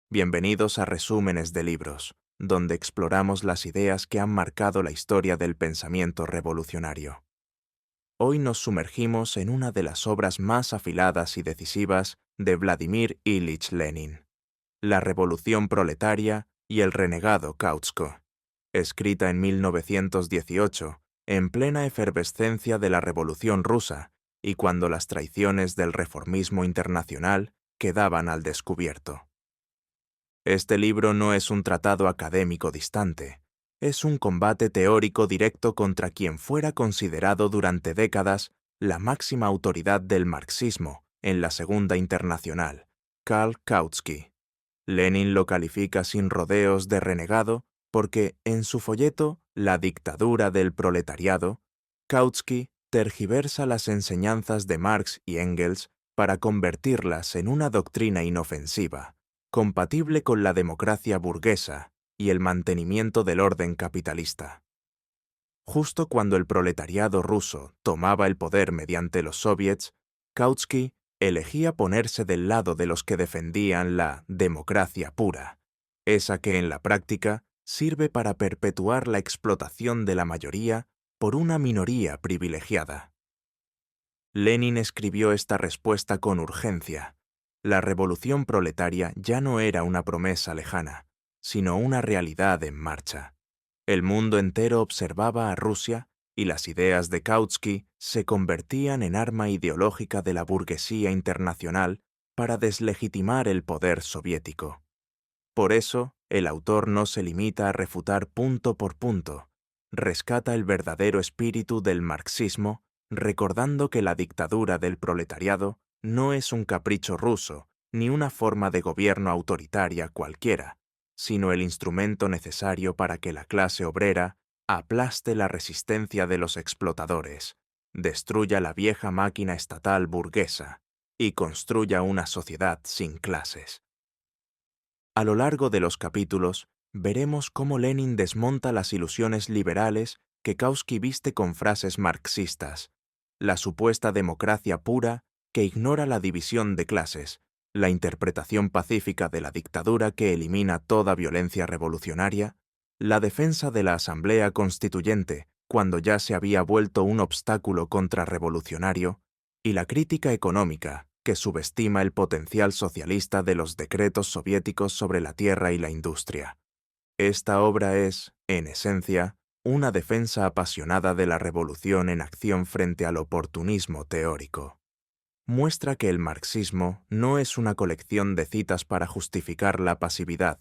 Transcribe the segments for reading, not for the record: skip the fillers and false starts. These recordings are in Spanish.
Bienvenidos a Resúmenes de Libros, donde exploramos las ideas que han marcado la historia del pensamiento revolucionario. Hoy nos sumergimos en una de las obras más afiladas y decisivas de Vladimir Ilich Lenin, La Revolución Proletaria y el renegado Kautsko, escrita en 1918, en plena efervescencia de la Revolución Rusa y cuando las traiciones del reformismo internacional quedaban al descubierto. Este libro no es un tratado académico distante, es un combate teórico directo contra quien fuera considerado durante décadas la máxima autoridad del marxismo en la Segunda Internacional, Karl Kautsky. Lenin lo califica sin rodeos de renegado porque, en su folleto La dictadura del proletariado, Kautsky tergiversa las enseñanzas de Marx y Engels para convertirlas en una doctrina inofensiva, compatible con la democracia burguesa y el mantenimiento del orden capitalista. Justo cuando el proletariado ruso tomaba el poder mediante los soviets, Kautsky elegía ponerse del lado de los que defendían la democracia pura, esa que en la práctica sirve para perpetuar la explotación de la mayoría por una minoría privilegiada. Lenin escribió esta respuesta con urgencia. La revolución proletaria ya no era una promesa lejana, sino una realidad en marcha. El mundo entero observaba a Rusia y las ideas de Kautsky se convertían en arma ideológica de la burguesía internacional para deslegitimar el poder soviético. Por eso, el autor no se limita a refutar punto por punto, rescata el verdadero espíritu del marxismo, recordando que la dictadura del proletariado no es un capricho ruso ni una forma de gobierno autoritaria cualquiera, sino el instrumento necesario para que la clase obrera aplaste la resistencia de los explotadores, destruya la vieja máquina estatal burguesa y construya una sociedad sin clases. A lo largo de los capítulos, veremos cómo Lenin desmonta las ilusiones liberales que Kautsky viste con frases marxistas, la supuesta democracia pura que ignora la división de clases, la interpretación pacífica de la dictadura que elimina toda violencia revolucionaria, la defensa de la Asamblea Constituyente cuando ya se había vuelto un obstáculo contrarrevolucionario, y la crítica económica que subestima el potencial socialista de los decretos soviéticos sobre la tierra y la industria. Esta obra es, en esencia, una defensa apasionada de la revolución en acción frente al oportunismo teórico. Muestra que el marxismo no es una colección de citas para justificar la pasividad,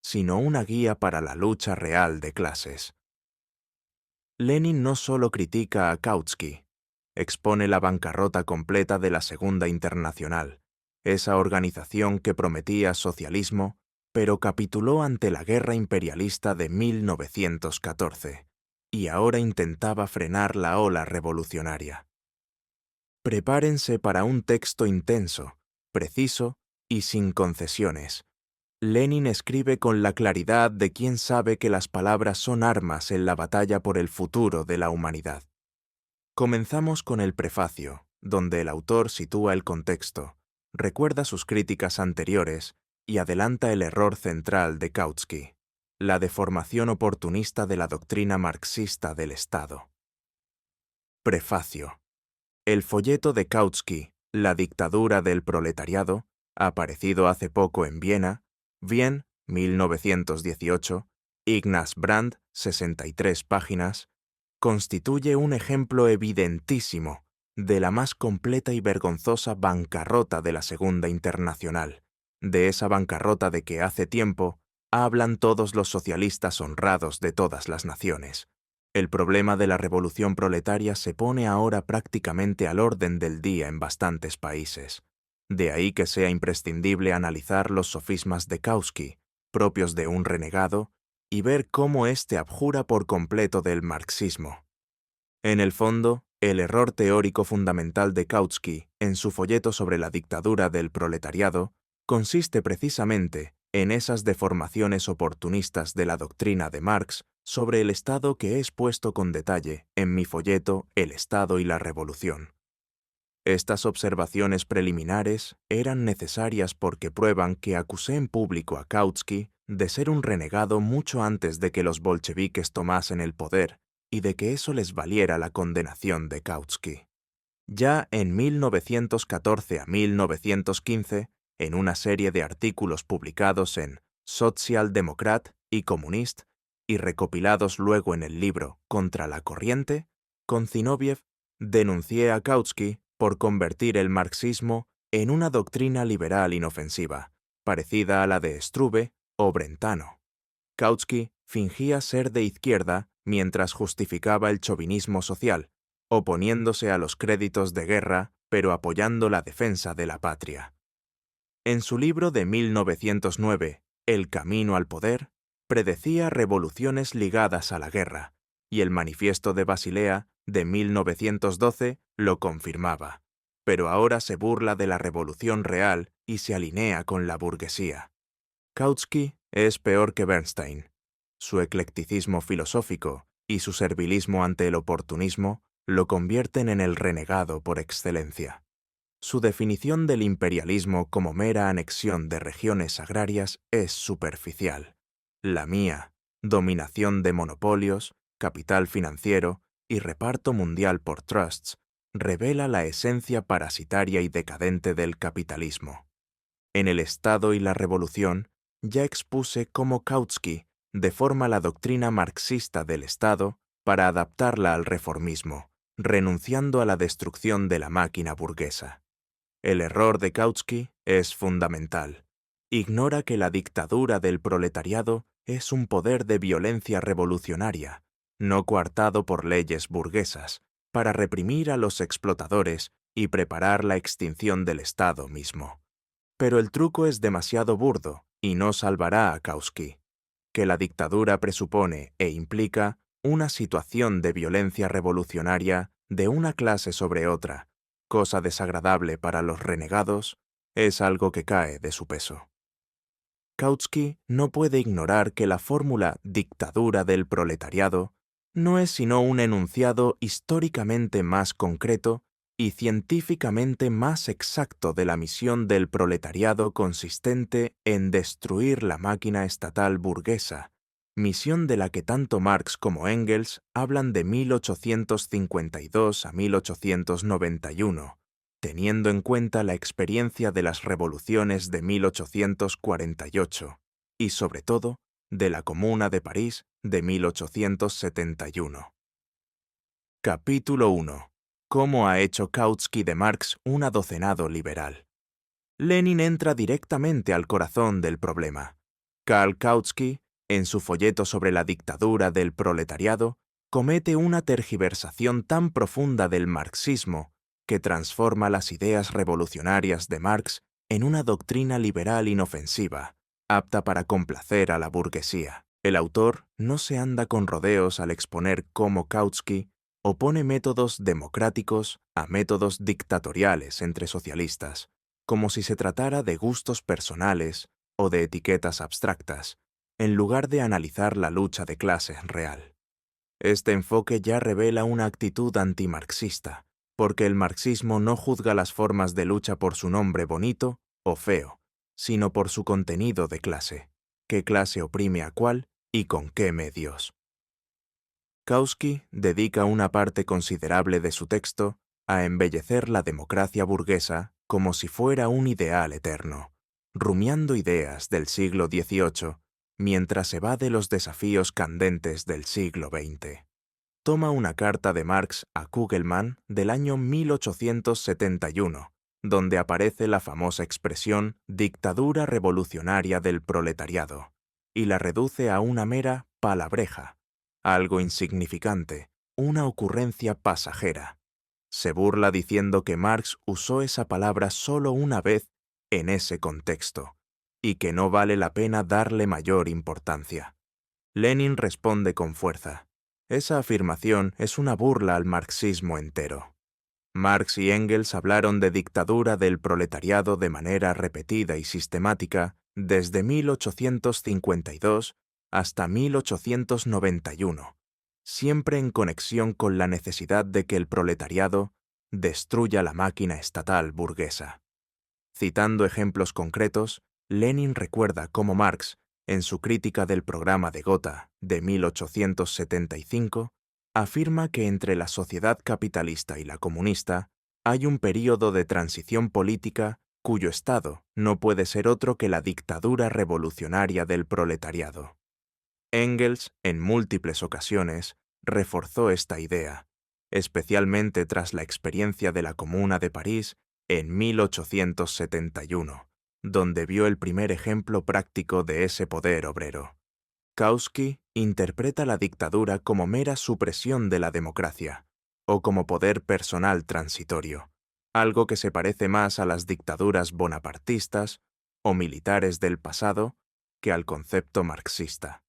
sino una guía para la lucha real de clases. Lenin no solo critica a Kautsky, expone la bancarrota completa de la Segunda Internacional, esa organización que prometía socialismo, pero capituló ante la guerra imperialista de 1914, y ahora intentaba frenar la ola revolucionaria. Prepárense para un texto intenso, preciso y sin concesiones. Lenin escribe con la claridad de quien sabe que las palabras son armas en la batalla por el futuro de la humanidad. Comenzamos con el prefacio, donde el autor sitúa el contexto, recuerda sus críticas anteriores y adelanta el error central de Kautsky, la deformación oportunista de la doctrina marxista del Estado. Prefacio. El folleto de Kautsky, La dictadura del proletariado, aparecido hace poco en Viena, Wien, 1918, Ignaz Brandt, 63 páginas, constituye un ejemplo evidentísimo de la más completa y vergonzosa bancarrota de la Segunda Internacional, de esa bancarrota de que hace tiempo hablan todos los socialistas honrados de todas las naciones. El problema de la revolución proletaria se pone ahora prácticamente al orden del día en bastantes países. De ahí que sea imprescindible analizar los sofismas de Kautsky, propios de un renegado, y ver cómo éste abjura por completo del marxismo. En el fondo, el error teórico fundamental de Kautsky en su folleto sobre la dictadura del proletariado consiste precisamente en esas deformaciones oportunistas de la doctrina de Marx sobre el Estado que he expuesto con detalle en mi folleto El Estado y la Revolución. Estas observaciones preliminares eran necesarias porque prueban que acusé en público a Kautsky de ser un renegado mucho antes de que los bolcheviques tomasen el poder y de que eso les valiera la condenación de Kautsky. Ya en 1914 a 1915, en una serie de artículos publicados en Social Democrat y Communist y recopilados luego en el libro Contra la corriente, con Zinoviev denuncié a Kautsky por convertir el marxismo en una doctrina liberal inofensiva, parecida a la de Struve o Brentano. Kautsky fingía ser de izquierda mientras justificaba el chauvinismo social, oponiéndose a los créditos de guerra, pero apoyando la defensa de la patria. En su libro de 1909, El camino al poder, predecía revoluciones ligadas a la guerra, y el Manifiesto de Basilea, de 1912, lo confirmaba. Pero ahora se burla de la revolución real y se alinea con la burguesía. Kautsky es peor que Bernstein. Su eclecticismo filosófico y su servilismo ante el oportunismo lo convierten en el renegado por excelencia. Su definición del imperialismo como mera anexión de regiones agrarias es superficial. La mía, dominación de monopolios, capital financiero y reparto mundial por trusts, revela la esencia parasitaria y decadente del capitalismo. En El Estado y la Revolución, ya expuse cómo Kautsky deforma la doctrina marxista del Estado para adaptarla al reformismo, renunciando a la destrucción de la máquina burguesa. El error de Kautsky es fundamental. Ignora que la dictadura del proletariado es un poder de violencia revolucionaria, no coartado por leyes burguesas, para reprimir a los explotadores y preparar la extinción del Estado mismo. Pero el truco es demasiado burdo y no salvará a Kautsky, que la dictadura presupone e implica una situación de violencia revolucionaria de una clase sobre otra, cosa desagradable para los renegados, es algo que cae de su peso. Kautsky no puede ignorar que la fórmula dictadura del proletariado no es sino un enunciado históricamente más concreto y científicamente más exacto de la misión del proletariado consistente en destruir la máquina estatal burguesa, misión de la que tanto Marx como Engels hablan de 1852 a 1891, teniendo en cuenta la experiencia de las revoluciones de 1848 y, sobre todo, de la Comuna de París de 1871. Capítulo 1. ¿Cómo ha hecho Kautsky de Marx un adocenado liberal? Lenin entra directamente al corazón del problema. Karl Kautsky, en su folleto sobre la dictadura del proletariado, comete una tergiversación tan profunda del marxismo que transforma las ideas revolucionarias de Marx en una doctrina liberal inofensiva, apta para complacer a la burguesía. El autor no se anda con rodeos al exponer cómo Kautsky opone métodos democráticos a métodos dictatoriales entre socialistas, como si se tratara de gustos personales o de etiquetas abstractas, en lugar de analizar la lucha de clases real. Este enfoque ya revela una actitud antimarxista, porque el marxismo no juzga las formas de lucha por su nombre bonito o feo, sino por su contenido de clase, qué clase oprime a cuál y con qué medios. Kautsky dedica una parte considerable de su texto a embellecer la democracia burguesa como si fuera un ideal eterno, rumiando ideas del siglo XVIII mientras evade los desafíos candentes del siglo XX. Toma una carta de Marx a Kugelmann del año 1871, donde aparece la famosa expresión dictadura revolucionaria del proletariado, y la reduce a una mera palabreja, algo insignificante, una ocurrencia pasajera. Se burla diciendo que Marx usó esa palabra solo una vez en ese contexto, y que no vale la pena darle mayor importancia. Lenin responde con fuerza. Esa afirmación es una burla al marxismo entero. Marx y Engels hablaron de dictadura del proletariado de manera repetida y sistemática desde 1852 hasta 1891, siempre en conexión con la necesidad de que el proletariado destruya la máquina estatal burguesa. Citando ejemplos concretos, Lenin recuerda cómo Marx, en su crítica del programa de Gotha de 1875, afirma que entre la sociedad capitalista y la comunista hay un período de transición política cuyo estado no puede ser otro que la dictadura revolucionaria del proletariado. Engels, en múltiples ocasiones, reforzó esta idea, especialmente tras la experiencia de la Comuna de París en 1871, donde vio el primer ejemplo práctico de ese poder obrero. Kautsky interpreta la dictadura como mera supresión de la democracia, o como poder personal transitorio, algo que se parece más a las dictaduras bonapartistas o militares del pasado que al concepto marxista.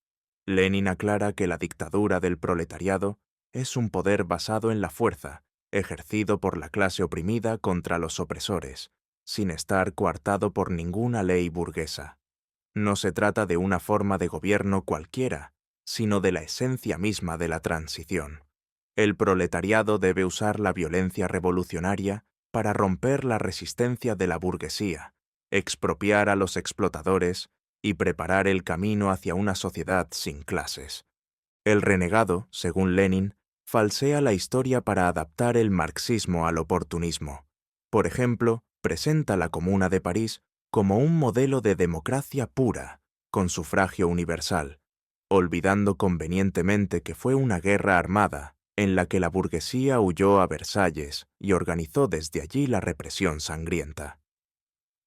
Lenin aclara que la dictadura del proletariado es un poder basado en la fuerza, ejercido por la clase oprimida contra los opresores, sin estar coartado por ninguna ley burguesa. No se trata de una forma de gobierno cualquiera, sino de la esencia misma de la transición. El proletariado debe usar la violencia revolucionaria para romper la resistencia de la burguesía, expropiar a los explotadores y preparar el camino hacia una sociedad sin clases. El renegado, según Lenin, falsea la historia para adaptar el marxismo al oportunismo. Por ejemplo, presenta la Comuna de París como un modelo de democracia pura, con sufragio universal, olvidando convenientemente que fue una guerra armada en la que la burguesía huyó a Versalles y organizó desde allí la represión sangrienta.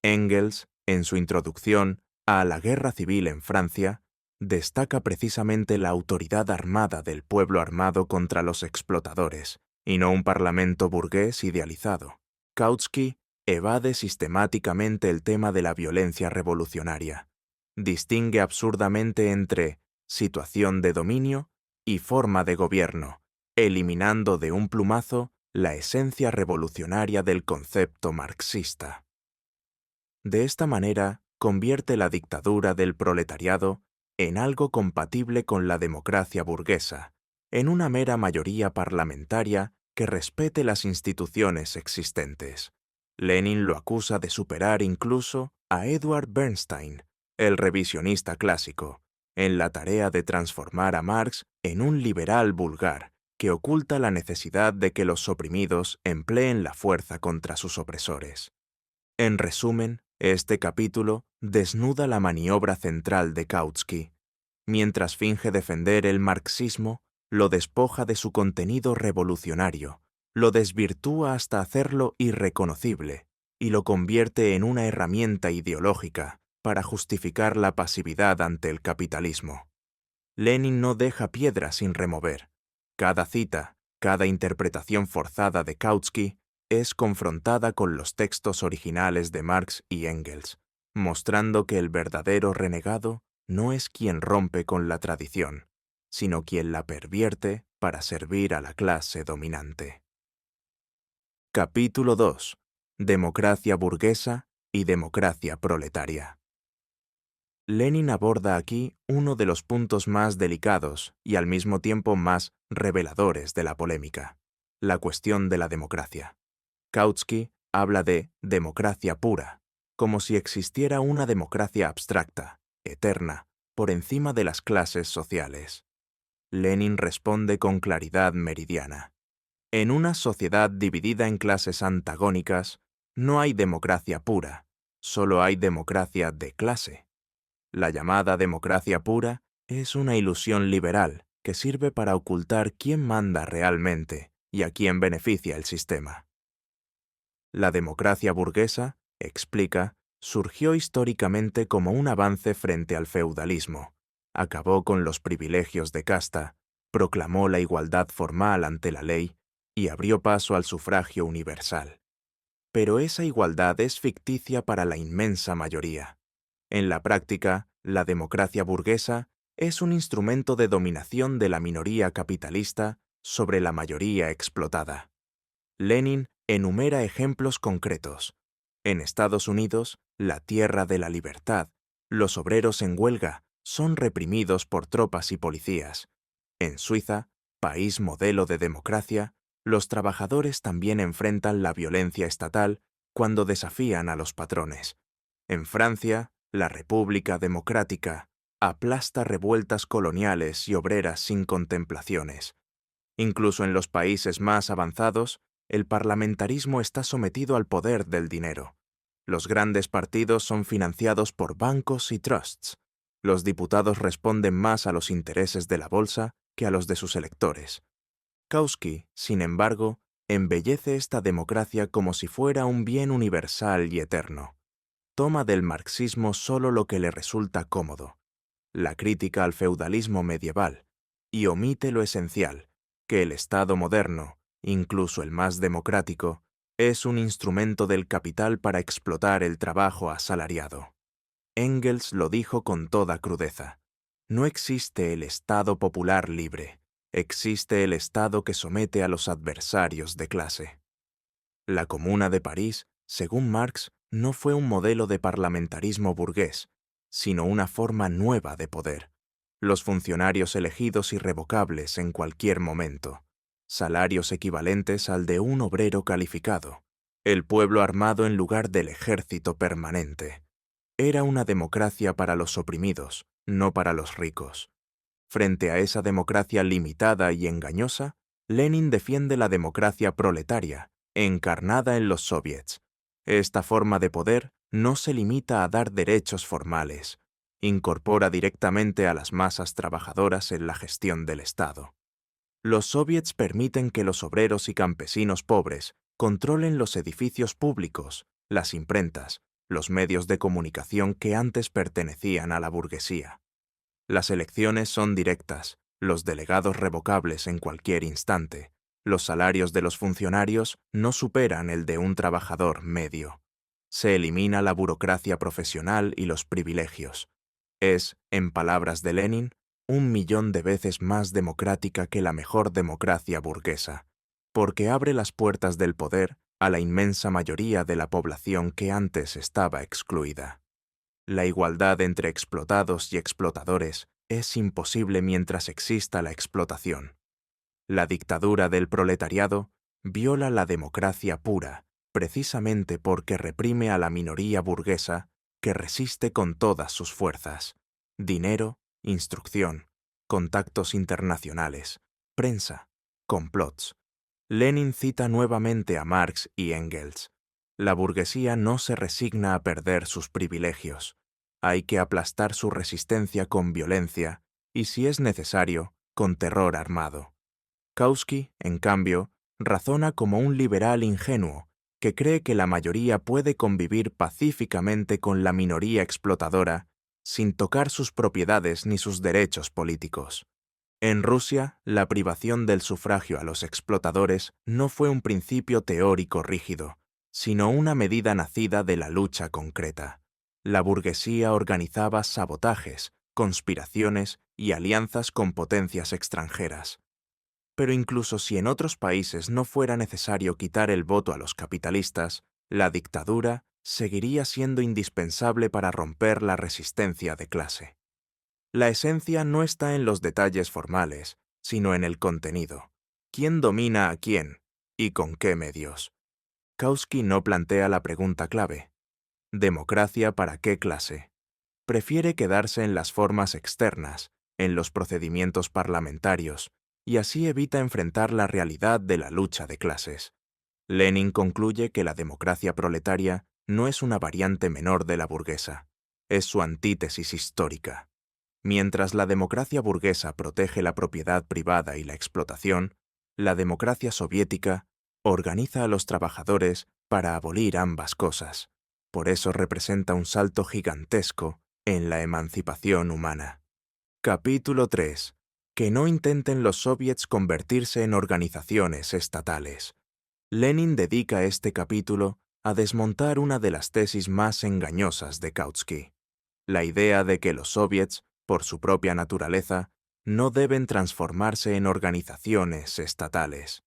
Engels, en su introducción a la guerra civil en Francia, destaca precisamente la autoridad armada del pueblo armado contra los explotadores, y no un parlamento burgués idealizado. Kautsky evade sistemáticamente el tema de la violencia revolucionaria. Distingue absurdamente entre situación de dominio y forma de gobierno, eliminando de un plumazo la esencia revolucionaria del concepto marxista. De esta manera, convierte la dictadura del proletariado en algo compatible con la democracia burguesa, en una mera mayoría parlamentaria que respete las instituciones existentes. Lenin lo acusa de superar incluso a Edward Bernstein, el revisionista clásico, en la tarea de transformar a Marx en un liberal vulgar que oculta la necesidad de que los oprimidos empleen la fuerza contra sus opresores. En resumen, este capítulo desnuda la maniobra central de Kautsky. Mientras finge defender el marxismo, lo despoja de su contenido revolucionario, lo desvirtúa hasta hacerlo irreconocible y lo convierte en una herramienta ideológica para justificar la pasividad ante el capitalismo. Lenin no deja piedra sin remover. Cada cita, cada interpretación forzada de Kautsky es confrontada con los textos originales de Marx y Engels, mostrando que el verdadero renegado no es quien rompe con la tradición, sino quien la pervierte para servir a la clase dominante. Capítulo 2. Democracia burguesa y democracia proletaria. Lenin aborda aquí uno de los puntos más delicados y al mismo tiempo más reveladores de la polémica, la cuestión de la democracia. Kautsky habla de democracia pura, como si existiera una democracia abstracta, eterna, por encima de las clases sociales. Lenin responde con claridad meridiana. En una sociedad dividida en clases antagónicas, no hay democracia pura, solo hay democracia de clase. La llamada democracia pura es una ilusión liberal que sirve para ocultar quién manda realmente y a quién beneficia el sistema. La democracia burguesa, explica, surgió históricamente como un avance frente al feudalismo, acabó con los privilegios de casta, proclamó la igualdad formal ante la ley y abrió paso al sufragio universal. Pero esa igualdad es ficticia para la inmensa mayoría. En la práctica, la democracia burguesa es un instrumento de dominación de la minoría capitalista sobre la mayoría explotada. Lenin enumera ejemplos concretos. En Estados Unidos, la tierra de la libertad, los obreros en huelga son reprimidos por tropas y policías. En Suiza, país modelo de democracia, Los trabajadores también enfrentan la violencia estatal cuando desafían a los patrones. En Francia, la República Democrática aplasta revueltas coloniales y obreras sin contemplaciones. Incluso en los países más avanzados, el parlamentarismo está sometido al poder del dinero. Los grandes partidos son financiados por bancos y trusts. Los diputados responden más a los intereses de la bolsa que a los de sus electores. Kautsky, sin embargo, embellece esta democracia como si fuera un bien universal y eterno. Toma del marxismo solo lo que le resulta cómodo, la crítica al feudalismo medieval, y omite lo esencial, que el Estado moderno, incluso el más democrático, es un instrumento del capital para explotar el trabajo asalariado. Engels lo dijo con toda crudeza. No existe el Estado popular libre, existe el Estado que somete a los adversarios de clase. La Comuna de París, según Marx, no fue un modelo de parlamentarismo burgués, sino una forma nueva de poder. Los funcionarios elegidos irrevocables en cualquier momento, salarios equivalentes al de un obrero calificado, el pueblo armado en lugar del ejército permanente. Era una democracia para los oprimidos, no para los ricos. Frente a esa democracia limitada y engañosa, Lenin defiende la democracia proletaria, encarnada en los soviets. Esta forma de poder no se limita a dar derechos formales, incorpora directamente a las masas trabajadoras en la gestión del Estado. Los soviets permiten que los obreros y campesinos pobres controlen los edificios públicos, las imprentas, los medios de comunicación que antes pertenecían a la burguesía. Las elecciones son directas, los delegados revocables en cualquier instante, los salarios de los funcionarios no superan el de un trabajador medio. Se elimina la burocracia profesional y los privilegios. Es, en palabras de Lenin, 1.000.000 de veces más democrática que la mejor democracia burguesa, porque abre las puertas del poder a la inmensa mayoría de la población que antes estaba excluida. La igualdad entre explotados y explotadores es imposible mientras exista la explotación. La dictadura del proletariado viola la democracia pura, precisamente porque reprime a la minoría burguesa que resiste con todas sus fuerzas: dinero, instrucción, contactos internacionales, prensa, complots. Lenin cita nuevamente a Marx y Engels. La burguesía no se resigna a perder sus privilegios. Hay que aplastar su resistencia con violencia y, si es necesario, con terror armado. Kautsky, en cambio, razona como un liberal ingenuo que cree que la mayoría puede convivir pacíficamente con la minoría explotadora sin tocar sus propiedades ni sus derechos políticos. En Rusia, la privación del sufragio a los explotadores no fue un principio teórico rígido, sino una medida nacida de la lucha concreta. La burguesía organizaba sabotajes, conspiraciones y alianzas con potencias extranjeras. Pero incluso si en otros países no fuera necesario quitar el voto a los capitalistas, la dictadura seguiría siendo indispensable para romper la resistencia de clase. La esencia no está en los detalles formales, sino en el contenido. ¿Quién domina a quién y con qué medios? Kautsky no plantea la pregunta clave: ¿democracia para qué clase? Prefiere quedarse en las formas externas, en los procedimientos parlamentarios, y así evita enfrentar la realidad de la lucha de clases. Lenin concluye que la democracia proletaria no es una variante menor de la burguesa, es su antítesis histórica. Mientras la democracia burguesa protege la propiedad privada y la explotación, la democracia soviética organiza a los trabajadores para abolir ambas cosas. Por eso representa un salto gigantesco en la emancipación humana. Capítulo 3. Que no intenten los soviets convertirse en organizaciones estatales. Lenin dedica este capítulo a desmontar una de las tesis más engañosas de Kautsky: la idea de que los soviets, por su propia naturaleza, no deben transformarse en organizaciones estatales.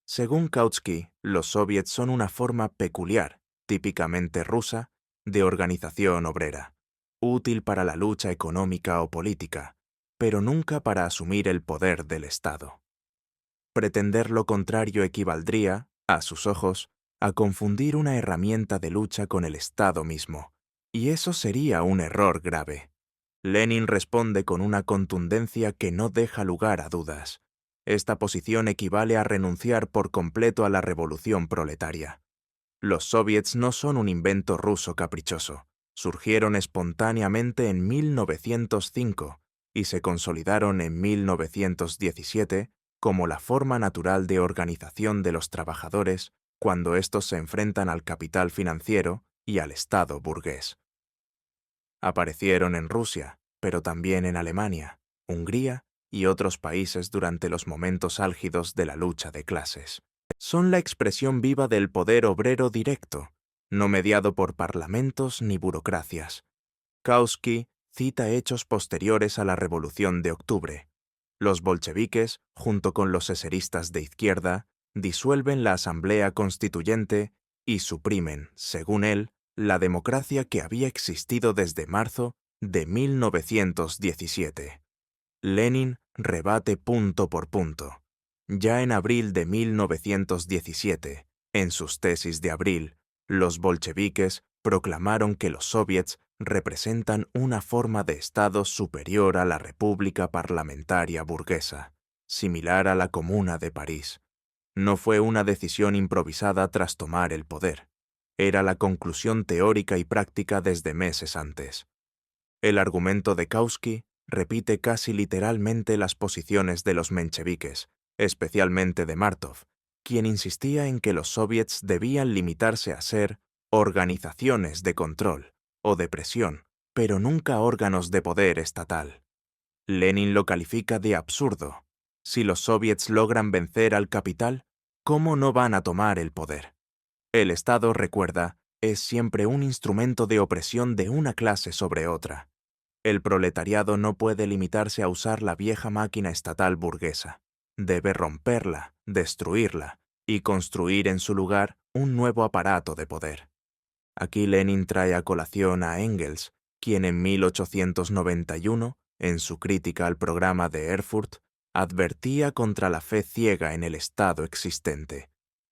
Según Kautsky, los soviets son una forma peculiar, típicamente rusa, de organización obrera, útil para la lucha económica o política, pero nunca para asumir el poder del Estado. Pretender lo contrario equivaldría, a sus ojos, a confundir una herramienta de lucha con el Estado mismo, y eso sería un error grave. Lenin responde con una contundencia que no deja lugar a dudas. Esta posición equivale a renunciar por completo a la revolución proletaria. Los soviets no son un invento ruso caprichoso. Surgieron espontáneamente en 1905 y se consolidaron en 1917 como la forma natural de organización de los trabajadores cuando estos se enfrentan al capital financiero y al Estado burgués. Aparecieron en Rusia, pero también en Alemania, Hungría y otros países durante los momentos álgidos de la lucha de clases. Son la expresión viva del poder obrero directo, no mediado por parlamentos ni burocracias. Kautsky cita hechos posteriores a la Revolución de Octubre. Los bolcheviques, junto con los eseristas de izquierda, disuelven la Asamblea Constituyente y suprimen, según él, la democracia que había existido desde marzo de 1917. Lenin rebate punto por punto. Ya en abril de 1917, en sus tesis de abril, los bolcheviques proclamaron que los soviets representan una forma de Estado superior a la República Parlamentaria Burguesa, similar a la Comuna de París. No fue una decisión improvisada tras tomar el poder. Era la conclusión teórica y práctica desde meses antes. El argumento de Kautsky repite casi literalmente las posiciones de los mencheviques, especialmente de Martov, quien insistía en que los soviets debían limitarse a ser organizaciones de control o de presión, pero nunca órganos de poder estatal. Lenin lo califica de absurdo. Si los soviets logran vencer al capital, ¿cómo no van a tomar el poder? El Estado, recuerda, es siempre un instrumento de opresión de una clase sobre otra. El proletariado no puede limitarse a usar la vieja máquina estatal burguesa. Debe romperla, destruirla y construir en su lugar un nuevo aparato de poder. Aquí Lenin trae a colación a Engels, quien en 1891, en su crítica al programa de Erfurt, advertía contra la fe ciega en el Estado existente.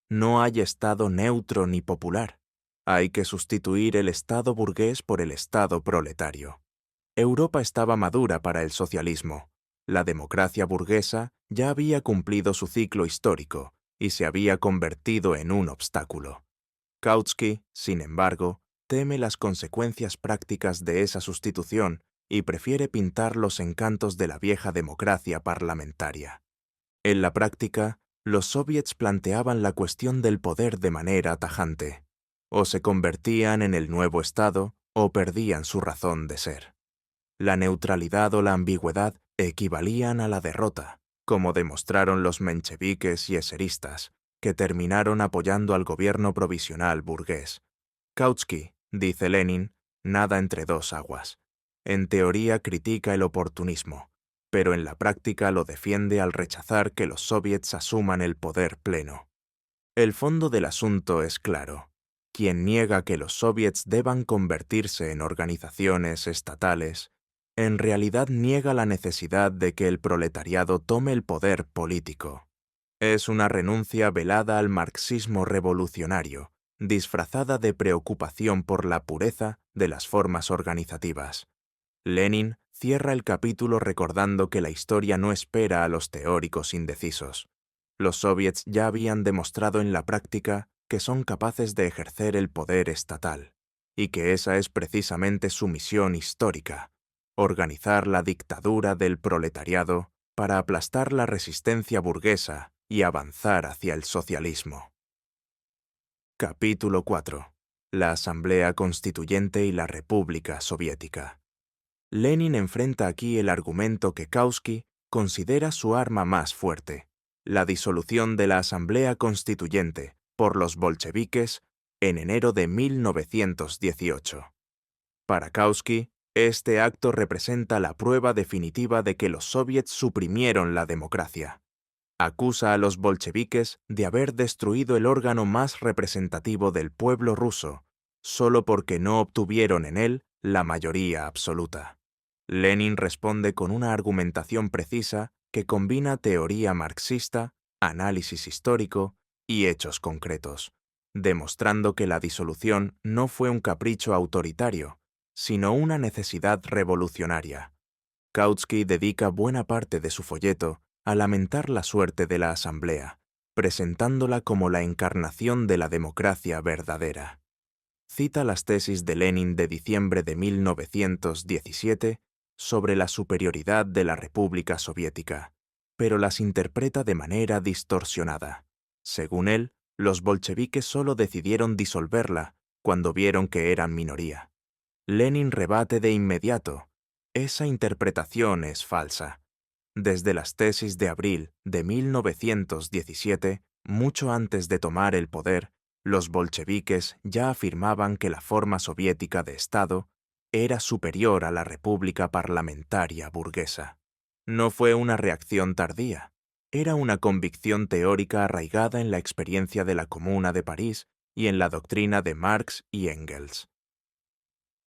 No hay Estado neutro ni popular. Hay que sustituir el Estado burgués por el Estado proletario. Europa estaba madura para el socialismo. La democracia burguesa ya había cumplido su ciclo histórico y se había convertido en un obstáculo. Kautsky, sin embargo, teme las consecuencias prácticas de esa sustitución y prefiere pintar los encantos de la vieja democracia parlamentaria. En la práctica, los soviets planteaban la cuestión del poder de manera tajante. O se convertían en el nuevo Estado o perdían su razón de ser. La neutralidad o la ambigüedad equivalían a la derrota, como demostraron los mencheviques y eseristas, que terminaron apoyando al gobierno provisional burgués. Kautsky, dice Lenin, nada entre dos aguas. En teoría critica el oportunismo, pero en la práctica lo defiende al rechazar que los soviets asuman el poder pleno. El fondo del asunto es claro. Quien niega que los soviets deban convertirse en organizaciones estatales, en realidad niega la necesidad de que el proletariado tome el poder político. Es una renuncia velada al marxismo revolucionario, disfrazada de preocupación por la pureza de las formas organizativas. Lenin cierra el capítulo recordando que la historia no espera a los teóricos indecisos. Los soviets ya habían demostrado en la práctica que son capaces de ejercer el poder estatal, y que esa es precisamente su misión histórica: organizar la dictadura del proletariado para aplastar la resistencia burguesa y avanzar hacia el socialismo. Capítulo 4. La Asamblea Constituyente y la República Soviética. Lenin enfrenta aquí el argumento que Kautsky considera su arma más fuerte: la disolución de la Asamblea Constituyente por los bolcheviques en enero de 1918. Para Kautsky, este acto representa la prueba definitiva de que los soviets suprimieron la democracia. Acusa a los bolcheviques de haber destruido el órgano más representativo del pueblo ruso, solo porque no obtuvieron en él la mayoría absoluta. Lenin responde con una argumentación precisa que combina teoría marxista análisis histórico y hechos concretos, demostrando que la disolución no fue un capricho autoritario, sino una necesidad revolucionaria. Kautsky dedica buena parte de su folleto a lamentar la suerte de la Asamblea, presentándola como la encarnación de la democracia verdadera. Cita las tesis de Lenin de diciembre de 1917 sobre la superioridad de la República Soviética, pero las interpreta de manera distorsionada. Según él, los bolcheviques solo decidieron disolverla cuando vieron que eran minoría. Lenin rebate de inmediato: esa interpretación es falsa. Desde las tesis de abril de 1917, mucho antes de tomar el poder, los bolcheviques ya afirmaban que la forma soviética de Estado era superior a la república parlamentaria burguesa. No fue una reacción tardía, era una convicción teórica arraigada en la experiencia de la Comuna de París y en la doctrina de Marx y Engels.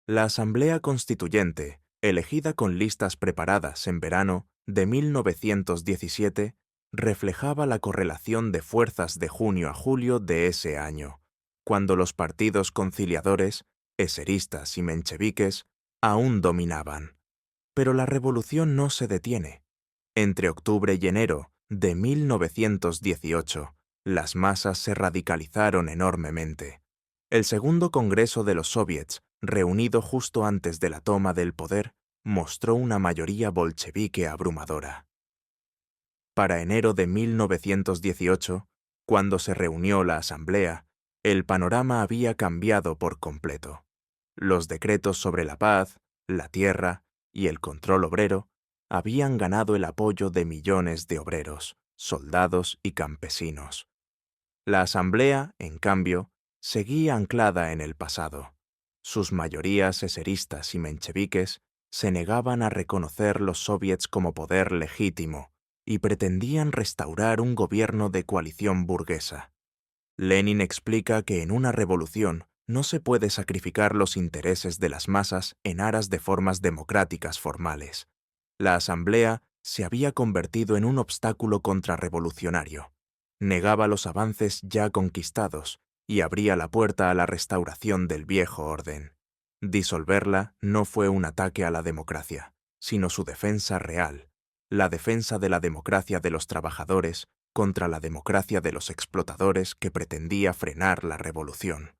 La Asamblea Constituyente, elegida con listas preparadas en verano de 1917, reflejaba la correlación de fuerzas de junio a julio de ese año, cuando los partidos conciliadores, eseristas y mencheviques, aún dominaban. Pero la revolución no se detiene. Entre octubre y enero de 1918, las masas se radicalizaron enormemente. El segundo Congreso de los Soviets, reunido justo antes de la toma del poder, mostró una mayoría bolchevique abrumadora. Para enero de 1918, cuando se reunió la Asamblea, el panorama había cambiado por completo. Los decretos sobre la paz, la tierra y el control obrero habían ganado el apoyo de millones de obreros, soldados y campesinos. La Asamblea, en cambio, seguía anclada en el pasado. Sus mayorías eseristas y mencheviques se negaban a reconocer los soviets como poder legítimo y pretendían restaurar un gobierno de coalición burguesa. Lenin explica que en una revolución no se puede sacrificar los intereses de las masas en aras de formas democráticas formales. La Asamblea se había convertido en un obstáculo contrarrevolucionario. Negaba los avances ya conquistados y abría la puerta a la restauración del viejo orden. Disolverla no fue un ataque a la democracia, sino su defensa real, la defensa de la democracia de los trabajadores contra la democracia de los explotadores que pretendía frenar la revolución.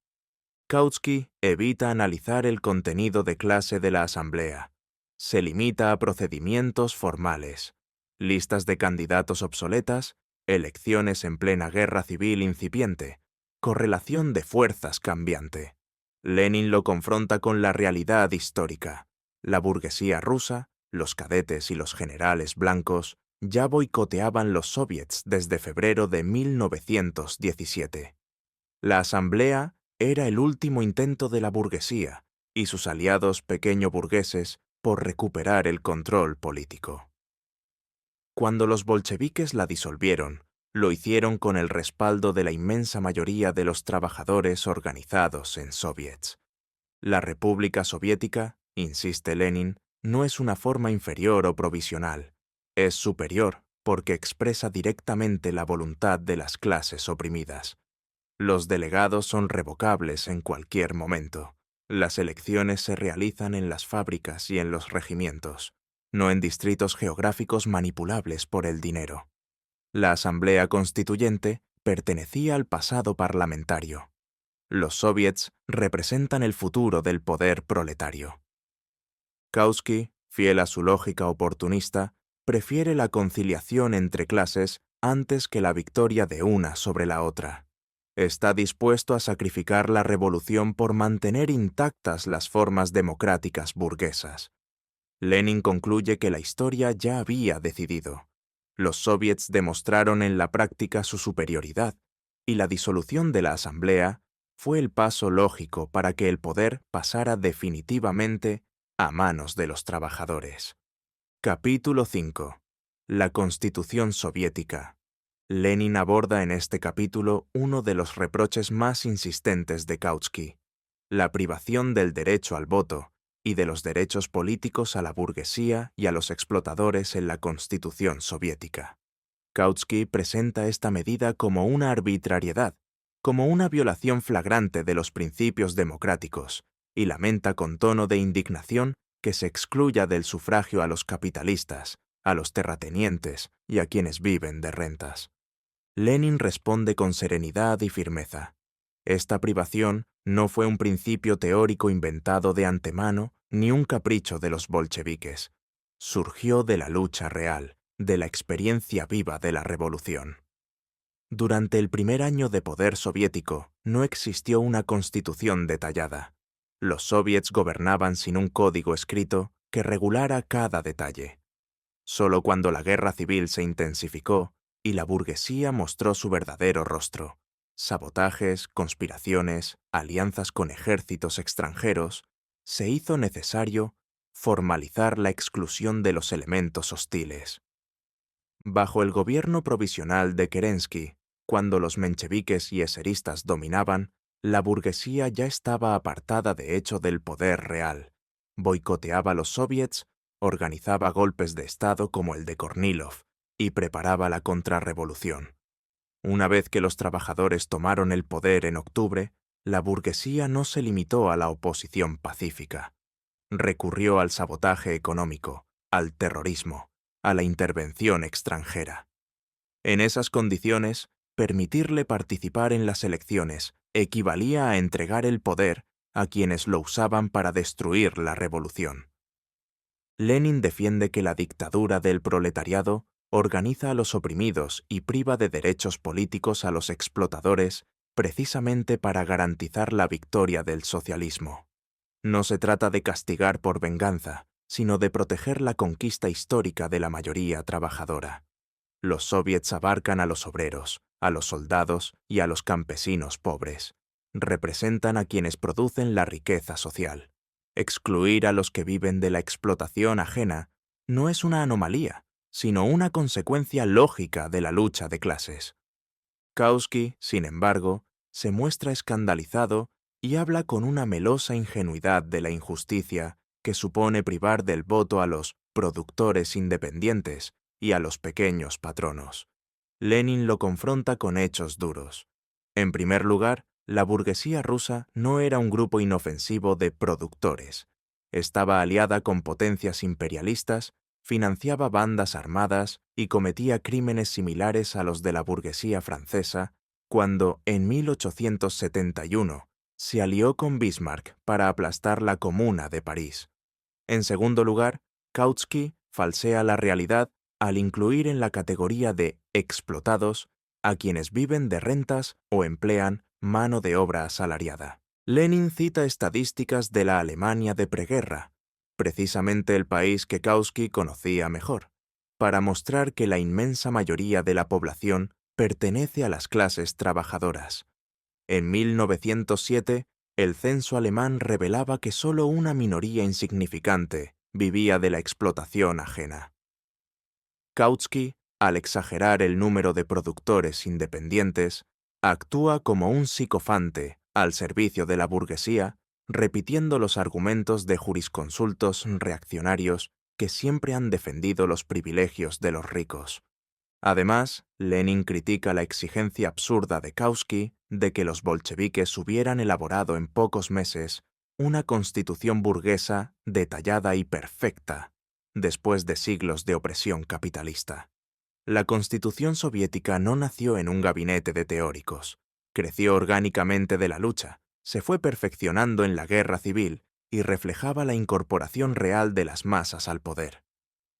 Kautsky evita analizar el contenido de clase de la Asamblea. Se limita a procedimientos formales, listas de candidatos obsoletas, elecciones en plena guerra civil incipiente, correlación de fuerzas cambiante. Lenin lo confronta con la realidad histórica. La burguesía rusa, los cadetes y los generales blancos ya boicoteaban los soviets desde febrero de 1917. La Asamblea era el último intento de la burguesía y sus aliados pequeño-burgueses por recuperar el control político. Cuando los bolcheviques la disolvieron, lo hicieron con el respaldo de la inmensa mayoría de los trabajadores organizados en soviets. La República Soviética, insiste Lenin, no es una forma inferior o provisional. Es superior porque expresa directamente la voluntad de las clases oprimidas. Los delegados son revocables en cualquier momento. Las elecciones se realizan en las fábricas y en los regimientos, no en distritos geográficos manipulables por el dinero. La Asamblea Constituyente pertenecía al pasado parlamentario. Los soviets representan el futuro del poder proletario. Kautsky, fiel a su lógica oportunista, prefiere la conciliación entre clases antes que la victoria de una sobre la otra. Está dispuesto a sacrificar la revolución por mantener intactas las formas democráticas burguesas. Lenin concluye que la historia ya había decidido. Los soviets demostraron en la práctica su superioridad, y la disolución de la Asamblea fue el paso lógico para que el poder pasara definitivamente a manos de los trabajadores. Capítulo 5. La Constitución Soviética. Lenin aborda en este capítulo uno de los reproches más insistentes de Kautsky: la privación del derecho al voto y de los derechos políticos a la burguesía y a los explotadores en la Constitución soviética. Kautsky presenta esta medida como una arbitrariedad, como una violación flagrante de los principios democráticos, y lamenta con tono de indignación que se excluya del sufragio a los capitalistas, a los terratenientes y a quienes viven de rentas. Lenin responde con serenidad y firmeza. Esta privación no fue un principio teórico inventado de antemano ni un capricho de los bolcheviques. Surgió de la lucha real, de la experiencia viva de la revolución. Durante el primer año de poder soviético no existió una constitución detallada. Los soviets gobernaban sin un código escrito que regulara cada detalle. Solo cuando la guerra civil se intensificó y la burguesía mostró su verdadero rostro, sabotajes, conspiraciones, alianzas con ejércitos extranjeros, se hizo necesario formalizar la exclusión de los elementos hostiles. Bajo el gobierno provisional de Kerensky, cuando los mencheviques y eseristas dominaban, la burguesía ya estaba apartada de hecho del poder real, boicoteaba los soviets, organizaba golpes de Estado como el de Kornilov y preparaba la contrarrevolución. Una vez que los trabajadores tomaron el poder en octubre, la burguesía no se limitó a la oposición pacífica. Recurrió al sabotaje económico, al terrorismo, a la intervención extranjera. En esas condiciones, permitirle participar en las elecciones equivalía a entregar el poder a quienes lo usaban para destruir la revolución. Lenin defiende que la dictadura del proletariado organiza a los oprimidos y priva de derechos políticos a los explotadores precisamente para garantizar la victoria del socialismo. No se trata de castigar por venganza, sino de proteger la conquista histórica de la mayoría trabajadora. Los soviets abarcan a los obreros, a los soldados y a los campesinos pobres. Representan a quienes producen la riqueza social. Excluir a los que viven de la explotación ajena no es una anomalía, sino una consecuencia lógica de la lucha de clases. Kautsky, sin embargo, se muestra escandalizado y habla con una melosa ingenuidad de la injusticia que supone privar del voto a los productores independientes y a los pequeños patronos. Lenin lo confronta con hechos duros. En primer lugar, la burguesía rusa no era un grupo inofensivo de productores. Estaba aliada con potencias imperialistas, financiaba bandas armadas y cometía crímenes similares a los de la burguesía francesa cuando, en 1871, se alió con Bismarck para aplastar la Comuna de París. En segundo lugar, Kautsky falsea la realidad al incluir en la categoría de explotados a quienes viven de rentas o emplean mano de obra asalariada. Lenin cita estadísticas de la Alemania de preguerra, precisamente el país que Kautsky conocía mejor, para mostrar que la inmensa mayoría de la población pertenece a las clases trabajadoras. En 1907, el censo alemán revelaba que solo una minoría insignificante vivía de la explotación ajena. Kautsky, al exagerar el número de productores independientes, actúa como un psicofante al servicio de la burguesía, repitiendo los argumentos de jurisconsultos reaccionarios que siempre han defendido los privilegios de los ricos. Además, Lenin critica la exigencia absurda de Kautsky de que los bolcheviques hubieran elaborado en pocos meses una constitución burguesa detallada y perfecta, después de siglos de opresión capitalista. La Constitución soviética no nació en un gabinete de teóricos, creció orgánicamente de la lucha, se fue perfeccionando en la guerra civil y reflejaba la incorporación real de las masas al poder.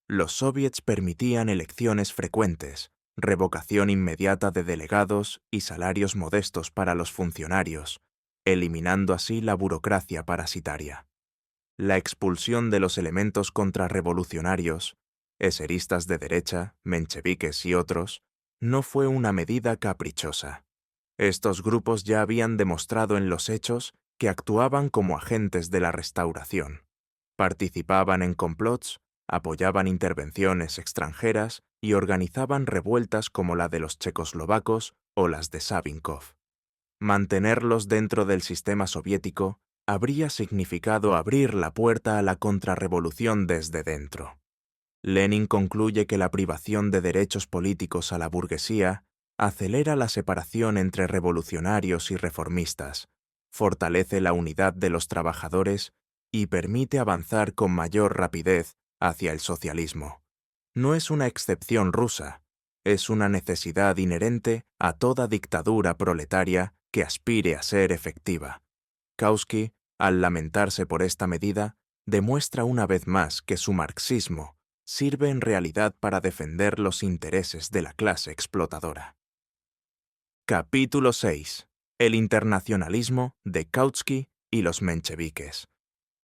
Los soviets permitían elecciones frecuentes, revocación inmediata de delegados y salarios modestos para los funcionarios, eliminando así la burocracia parasitaria. La expulsión de los elementos contrarrevolucionarios, eseristas de derecha, mencheviques y otros, no fue una medida caprichosa. Estos grupos ya habían demostrado en los hechos que actuaban como agentes de la restauración. Participaban en complots, apoyaban intervenciones extranjeras y organizaban revueltas como la de los checoslovacos o las de Savinkov. Mantenerlos dentro del sistema soviético habría significado abrir la puerta a la contrarrevolución desde dentro. Lenin concluye que la privación de derechos políticos a la burguesía acelera la separación entre revolucionarios y reformistas, fortalece la unidad de los trabajadores y permite avanzar con mayor rapidez hacia el socialismo. No es una excepción rusa, es una necesidad inherente a toda dictadura proletaria que aspire a ser efectiva. Kautsky, al lamentarse por esta medida, demuestra una vez más que su marxismo sirve en realidad para defender los intereses de la clase explotadora. Capítulo 6. El internacionalismo de Kautsky y los mencheviques.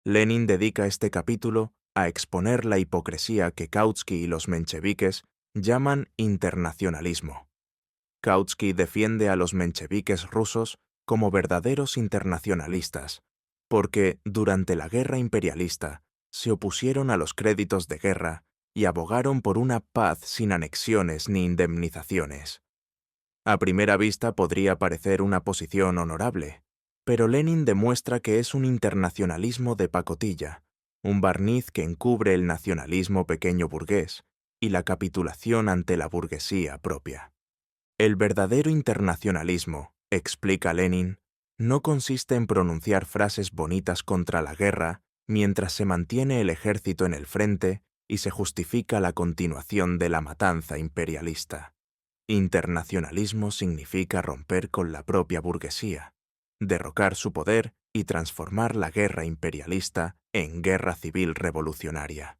Lenin dedica este capítulo a exponer la hipocresía que Kautsky y los mencheviques llaman internacionalismo. Kautsky defiende a los mencheviques rusos como verdaderos internacionalistas, porque durante la guerra imperialista se opusieron a los créditos de guerra y abogaron por una paz sin anexiones ni indemnizaciones. A primera vista podría parecer una posición honorable, pero Lenin demuestra que es un internacionalismo de pacotilla, un barniz que encubre el nacionalismo pequeño burgués y la capitulación ante la burguesía propia. El verdadero internacionalismo, explica Lenin, no consiste en pronunciar frases bonitas contra la guerra mientras se mantiene el ejército en el frente y se justifica la continuación de la matanza imperialista. Internacionalismo significa romper con la propia burguesía, derrocar su poder y transformar la guerra imperialista en guerra civil revolucionaria.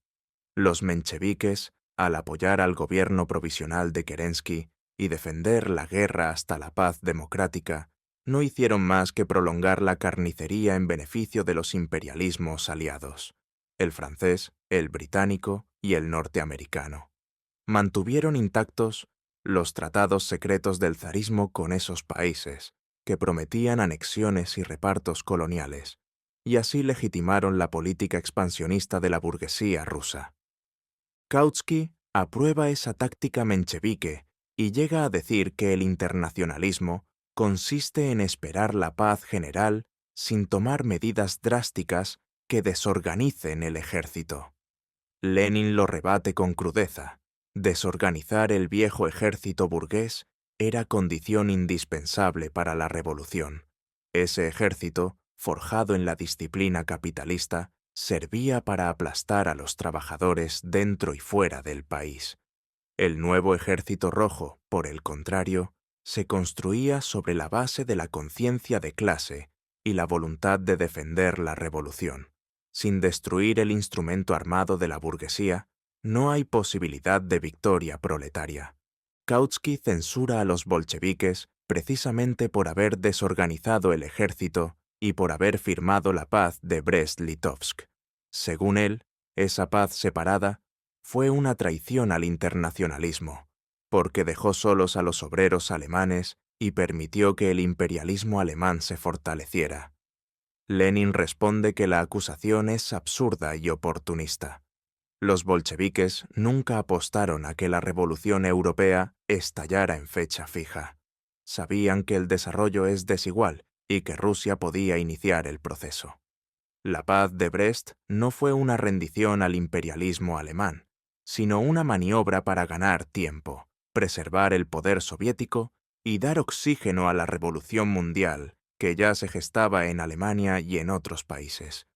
Los mencheviques, al apoyar al gobierno provisional de Kerensky y defender la guerra hasta la paz democrática, no hicieron más que prolongar la carnicería en beneficio de los imperialismos aliados, el francés, el británico y el norteamericano. Mantuvieron intactos los tratados secretos del zarismo con esos países, que prometían anexiones y repartos coloniales, y así legitimaron la política expansionista de la burguesía rusa. Kautsky aprueba esa táctica menchevique y llega a decir que el internacionalismo consiste en esperar la paz general sin tomar medidas drásticas que desorganicen el ejército. Lenin lo rebate con crudeza. Desorganizar el viejo ejército burgués era condición indispensable para la revolución. Ese ejército, forjado en la disciplina capitalista, servía para aplastar a los trabajadores dentro y fuera del país. El nuevo ejército rojo, por el contrario, se construía sobre la base de la conciencia de clase y la voluntad de defender la revolución. Sin destruir el instrumento armado de la burguesía, no hay posibilidad de victoria proletaria. Kautsky censura a los bolcheviques precisamente por haber desorganizado el ejército y por haber firmado la paz de Brest-Litovsk. Según él, esa paz separada fue una traición al internacionalismo, porque dejó solos a los obreros alemanes y permitió que el imperialismo alemán se fortaleciera. Lenin responde que la acusación es absurda y oportunista. Los bolcheviques nunca apostaron a que la revolución europea estallara en fecha fija. Sabían que el desarrollo es desigual y que Rusia podía iniciar el proceso. La paz de Brest no fue una rendición al imperialismo alemán, sino una maniobra para ganar tiempo, preservar el poder soviético y dar oxígeno a la revolución mundial que ya se gestaba en Alemania y en otros países.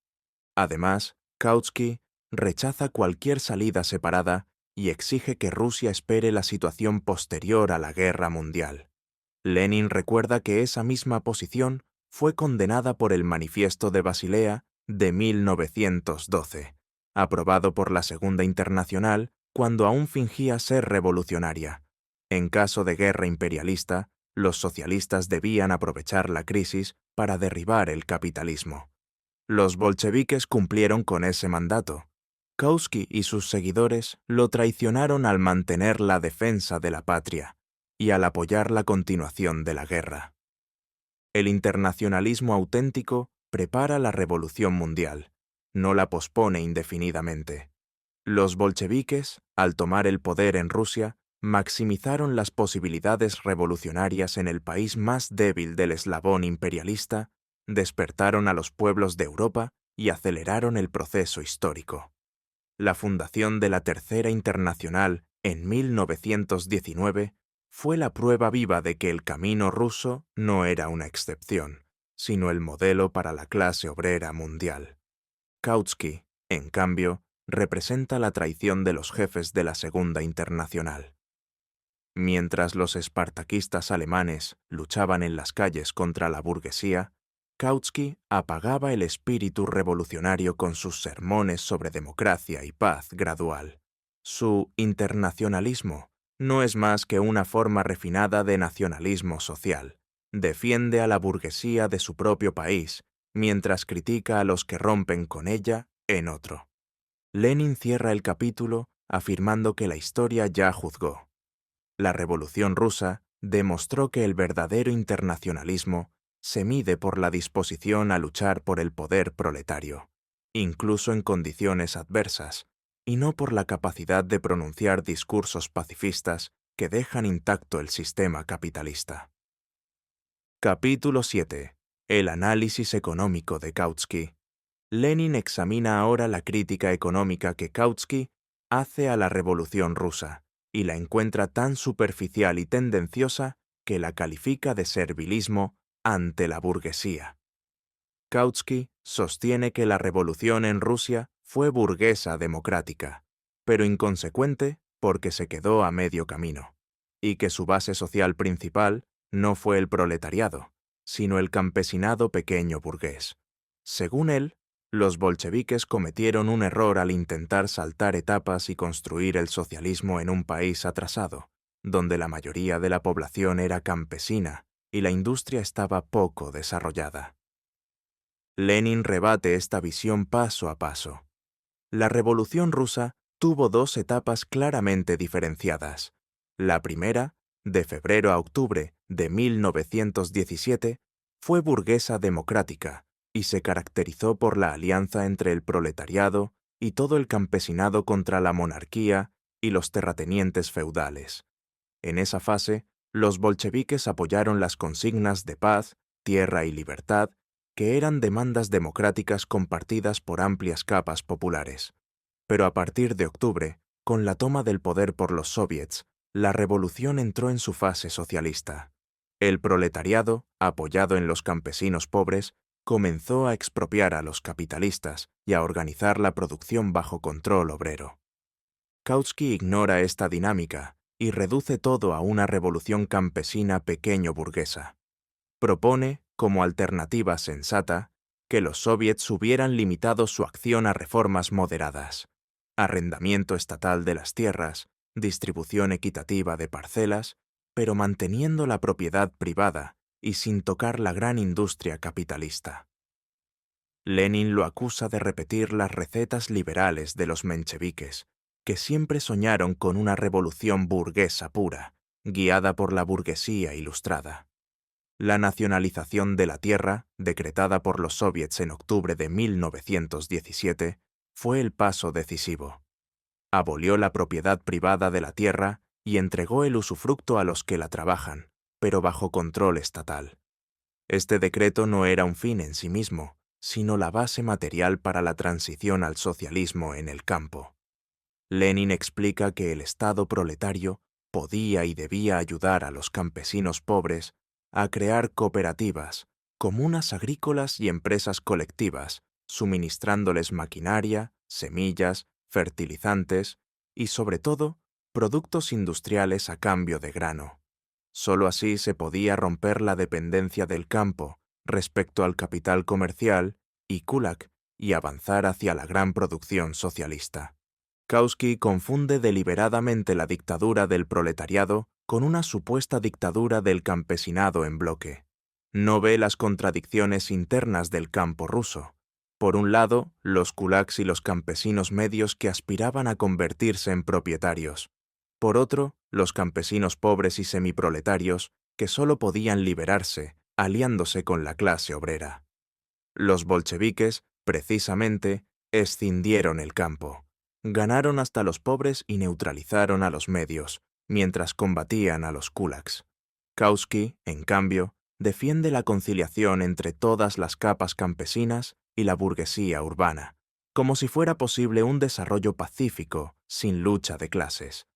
Además, Kautsky rechaza cualquier salida separada y exige que Rusia espere la situación posterior a la guerra mundial. Lenin recuerda que esa misma posición fue condenada por el Manifiesto de Basilea de 1912, aprobado por la Segunda Internacional cuando aún fingía ser revolucionaria. En caso de guerra imperialista, los socialistas debían aprovechar la crisis para derribar el capitalismo. Los bolcheviques cumplieron con ese mandato. Kautsky y sus seguidores lo traicionaron al mantener la defensa de la patria y al apoyar la continuación de la guerra. El internacionalismo auténtico prepara la revolución mundial, no la pospone indefinidamente. Los bolcheviques, al tomar el poder en Rusia, maximizaron las posibilidades revolucionarias en el país más débil del eslabón imperialista, despertaron a los pueblos de Europa y aceleraron el proceso histórico. La fundación de la Tercera Internacional en 1919 fue la prueba viva de que el camino ruso no era una excepción, sino el modelo para la clase obrera mundial. Kautsky, en cambio, representa la traición de los jefes de la Segunda Internacional. Mientras los espartaquistas alemanes luchaban en las calles contra la burguesía, Kautsky apagaba el espíritu revolucionario con sus sermones sobre democracia y paz gradual. Su internacionalismo no es más que una forma refinada de nacionalismo social. Defiende a la burguesía de su propio país, mientras critica a los que rompen con ella en otro. Lenin cierra el capítulo afirmando que la historia ya juzgó. La Revolución Rusa demostró que el verdadero internacionalismo se mide por la disposición a luchar por el poder proletario, incluso en condiciones adversas, y no por la capacidad de pronunciar discursos pacifistas que dejan intacto el sistema capitalista. Capítulo 7. El análisis económico de Kautsky. Lenin examina ahora la crítica económica que Kautsky hace a la Revolución Rusa, y la encuentra tan superficial y tendenciosa que la califica de servilismo ante la burguesía. Kautsky sostiene que la revolución en Rusia fue burguesa democrática, pero inconsecuente porque se quedó a medio camino, y que su base social principal no fue el proletariado, sino el campesinado pequeño burgués. Según él, los bolcheviques cometieron un error al intentar saltar etapas y construir el socialismo en un país atrasado, donde la mayoría de la población era campesina y la industria estaba poco desarrollada. Lenin rebate esta visión paso a paso. La Revolución Rusa tuvo dos etapas claramente diferenciadas. La primera, de febrero a octubre de 1917, fue burguesa democrática y se caracterizó por la alianza entre el proletariado y todo el campesinado contra la monarquía y los terratenientes feudales. En esa fase, los bolcheviques apoyaron las consignas de paz, tierra y libertad, que eran demandas democráticas compartidas por amplias capas populares. Pero a partir de octubre, con la toma del poder por los soviets, la revolución entró en su fase socialista. El proletariado, apoyado en los campesinos pobres, comenzó a expropiar a los capitalistas y a organizar la producción bajo control obrero. Kautsky ignora esta dinámica y reduce todo a una revolución campesina pequeño-burguesa. Propone, como alternativa sensata, que los soviets hubieran limitado su acción a reformas moderadas: arrendamiento estatal de las tierras, distribución equitativa de parcelas, pero manteniendo la propiedad privada y sin tocar la gran industria capitalista. Lenin lo acusa de repetir las recetas liberales de los mencheviques, que siempre soñaron con una revolución burguesa pura, guiada por la burguesía ilustrada. La nacionalización de la tierra, decretada por los soviets en octubre de 1917, fue el paso decisivo. Abolió la propiedad privada de la tierra y entregó el usufructo a los que la trabajan, pero bajo control estatal. Este decreto no era un fin en sí mismo, sino la base material para la transición al socialismo en el campo. Lenin explica que el Estado proletario podía y debía ayudar a los campesinos pobres a crear cooperativas, comunas agrícolas y empresas colectivas, suministrándoles maquinaria, semillas, fertilizantes y, sobre todo, productos industriales a cambio de grano. Solo así se podía romper la dependencia del campo respecto al capital comercial y kulak y avanzar hacia la gran producción socialista. Kautsky confunde deliberadamente la dictadura del proletariado con una supuesta dictadura del campesinado en bloque. No ve las contradicciones internas del campo ruso. Por un lado, los kulaks y los campesinos medios que aspiraban a convertirse en propietarios. Por otro, los campesinos pobres y semiproletarios que solo podían liberarse aliándose con la clase obrera. Los bolcheviques, precisamente, escindieron el campo. Ganaron hasta los pobres y neutralizaron a los medios, mientras combatían a los kulaks. Kautsky, en cambio, defiende la conciliación entre todas las capas campesinas y la burguesía urbana, como si fuera posible un desarrollo pacífico, sin lucha de clases.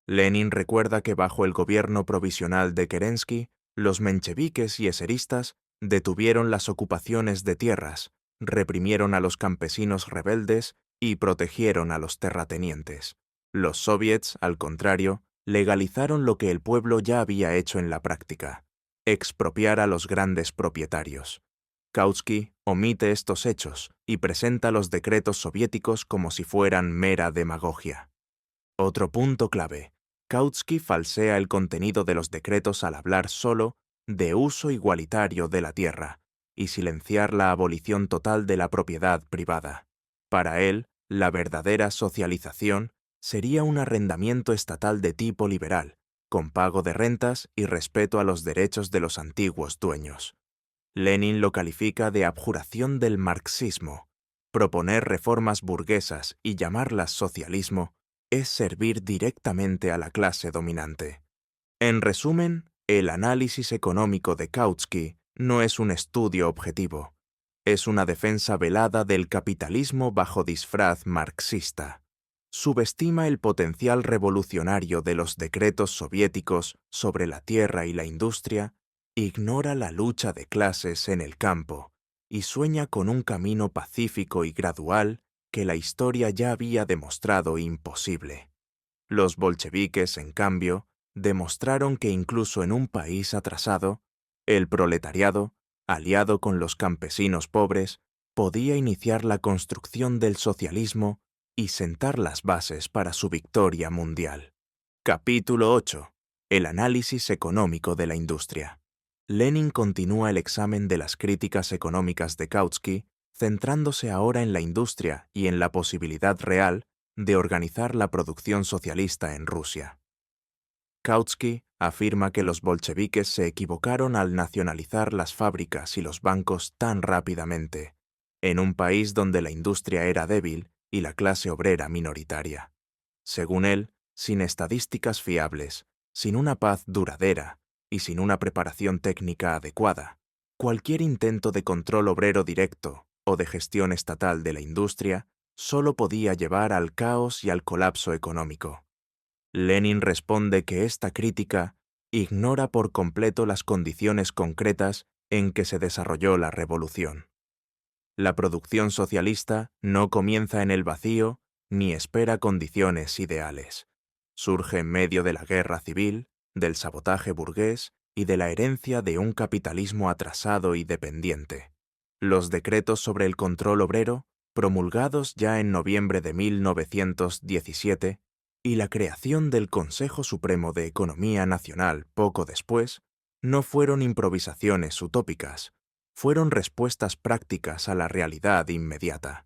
Lenin recuerda que bajo el gobierno provisional de Kerensky, los mencheviques y eseristas detuvieron las ocupaciones de tierras, reprimieron a los campesinos rebeldes y protegieron a los terratenientes. Los soviets, al contrario, legalizaron lo que el pueblo ya había hecho en la práctica: expropiar a los grandes propietarios. Kautsky omite estos hechos y presenta los decretos soviéticos como si fueran mera demagogia. Otro punto clave: Kautsky falsea el contenido de los decretos al hablar solo de uso igualitario de la tierra y silenciar la abolición total de la propiedad privada. Para él, la verdadera socialización sería un arrendamiento estatal de tipo liberal, con pago de rentas y respeto a los derechos de los antiguos dueños. Lenin lo califica de abjuración del marxismo. Proponer reformas burguesas y llamarlas socialismo es servir directamente a la clase dominante. En resumen, el análisis económico de Kautsky no es un estudio objetivo, es una defensa velada del capitalismo bajo disfraz marxista. Subestima el potencial revolucionario de los decretos soviéticos sobre la tierra y la industria, ignora la lucha de clases en el campo y sueña con un camino pacífico y gradual que la historia ya había demostrado imposible. Los bolcheviques, en cambio, demostraron que incluso en un país atrasado, el proletariado, aliado con los campesinos pobres, podía iniciar la construcción del socialismo y sentar las bases para su victoria mundial. Capítulo 8. El análisis económico de la industria. Lenin continúa el examen de las críticas económicas de Kautsky, centrándose ahora en la industria y en la posibilidad real de organizar la producción socialista en Rusia. Kautsky afirma que los bolcheviques se equivocaron al nacionalizar las fábricas y los bancos tan rápidamente, en un país donde la industria era débil y la clase obrera minoritaria. Según él, sin estadísticas fiables, sin una paz duradera y sin una preparación técnica adecuada, cualquier intento de control obrero directo o de gestión estatal de la industria solo podía llevar al caos y al colapso económico. Lenin responde que esta crítica ignora por completo las condiciones concretas en que se desarrolló la revolución. La producción socialista no comienza en el vacío ni espera condiciones ideales. Surge en medio de la guerra civil, del sabotaje burgués y de la herencia de un capitalismo atrasado y dependiente. Los decretos sobre el control obrero, promulgados ya en noviembre de 1917, y la creación del Consejo Supremo de Economía Nacional poco después, no fueron improvisaciones utópicas, fueron respuestas prácticas a la realidad inmediata.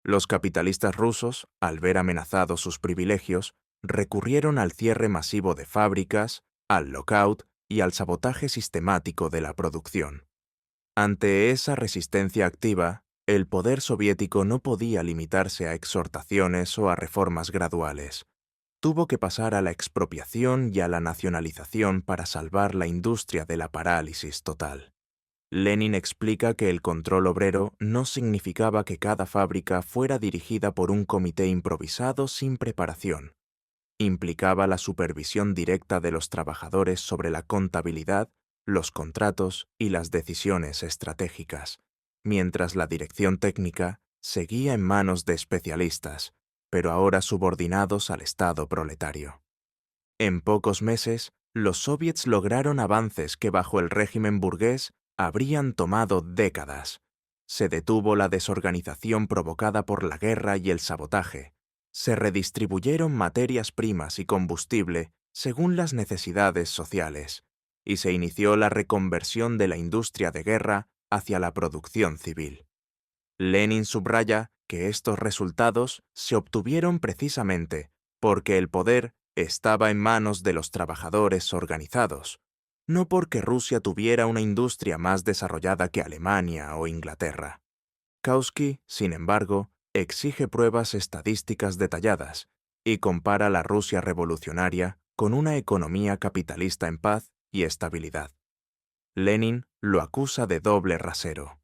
Los capitalistas rusos, al ver amenazados sus privilegios, recurrieron al cierre masivo de fábricas, al lockout y al sabotaje sistemático de la producción. Ante esa resistencia activa, el poder soviético no podía limitarse a exhortaciones o a reformas graduales. Tuvo que pasar a la expropiación y a la nacionalización para salvar la industria de la parálisis total. Lenin explica que el control obrero no significaba que cada fábrica fuera dirigida por un comité improvisado sin preparación. Implicaba la supervisión directa de los trabajadores sobre la contabilidad, los contratos y las decisiones estratégicas, mientras la dirección técnica seguía en manos de especialistas, pero ahora subordinados al Estado proletario. En pocos meses, los soviets lograron avances que bajo el régimen burgués habrían tomado décadas. Se detuvo la desorganización provocada por la guerra y el sabotaje. Se redistribuyeron materias primas y combustible según las necesidades sociales, y se inició la reconversión de la industria de guerra hacia la producción civil. Lenin subraya que estos resultados se obtuvieron precisamente porque el poder estaba en manos de los trabajadores organizados, no porque Rusia tuviera una industria más desarrollada que Alemania o Inglaterra. Kautsky, sin embargo, exige pruebas estadísticas detalladas y compara la Rusia revolucionaria con una economía capitalista en paz y estabilidad. Lenin lo acusa de doble rasero.